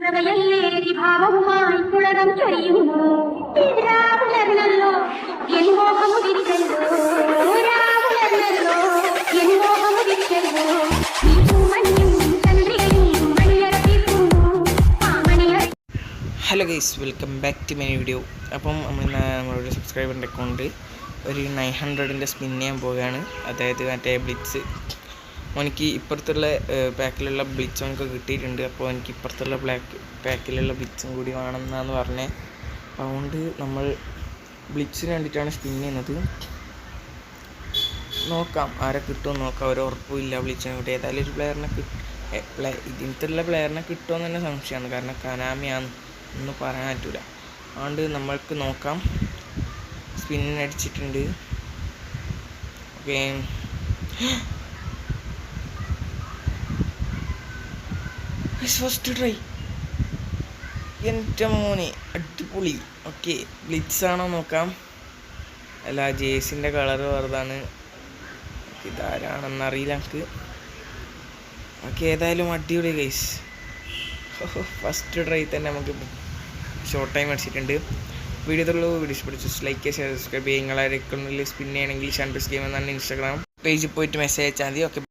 പ്രളയല്ലേരി ഭാവവുമായി പുളകം ചൊരിയുന്നു രാവുലർന്നല്ലോ എൻ മോഹമുദിച്ചല്ലോ രാവുലർന്നല്ലോ എൻ മോഹമുദിച്ചല്ലോ hello guys, welcome back to my video. അപ്പം നമ്മളൊരു സബ്സ്ക്രൈബറിൻ്റെ അക്കൗണ്ട് ഒരു 900ൻ്റെ സ്പിൻ ചെയ്യാൻ പോവുകയാണ്. അതായത് മറ്റേ ബ്ലിറ്റ്സ് എനിക്ക് ഇപ്പുറത്തുള്ള പാക്കിലുള്ള ബ്ലിറ്റ്സ് എനിക്ക് കിട്ടിയിട്ടുണ്ട്. അപ്പോൾ എനിക്ക് ഇപ്പുറത്തുള്ള പാക്കിലുള്ള ബ്ലിറ്റ്സും കൂടി വേണമെന്നാന്ന് പറഞ്ഞത്. അതുകൊണ്ട് നമ്മൾ ബ്ലിറ്റ്സിന് വേണ്ടിയിട്ടാണ് സ്പിൻ ചെയ്യുന്നത്. നോക്കാം ആരെ കിട്ടുമെന്ന് നോക്കാം. ഒരു ഉറപ്പുമില്ല ബ്ലിറ്റ്സിനെ കിട്ടും. ഏതായാലും ഒരു ഇതിനത്തുള്ള പ്ലെയറിനെ കിട്ടുമെന്ന് തന്നെ സംശയമാണ്. കാരണം കനാമിയാണ്, ഒന്നും പറയാൻ പറ്റില്ല. അതുകൊണ്ട് നമ്മൾക്ക് നോക്കാം. സ്പിന്നടിച്ചിട്ടുണ്ട്. Okay, first try. എൻ്റെ മോനെ അടിപൊളി. ഓക്കെ, ബ്ലിറ്റ്സ് ആണോ നോക്കാം. അല്ല, ജേസിൻ്റെ കളറ് വെറുതാണ്. ഇതാരാണെന്നറിയില്ല എനിക്ക്. ഓക്കെ, ഏതായാലും അടിപൊളി ഗൈസ്. ഫസ്റ്റ് ട്രൈ തന്നെ നമുക്ക് ഷോർട്ട് ടൈം അടിച്ചിട്ടുണ്ട്. വീഡിയോ ഇഷ്ടപ്പെട്ടു ലൈക്ക് ചെയ്യുക, ഷെയർ, സബ്സ്ക്രൈബ് ചെയ്യുക. നിങ്ങളായിരിക്കും സ്പിൻ ചെയ്യണമെങ്കിൽ ഷാൻപിസ് ഗെയിം എന്നാണ് ഇൻസ്റ്റാഗ്രാം പേജിൽ പോയിട്ട് മെസ്സേജ് അയച്ചാൽ മതി. ഓക്കെ.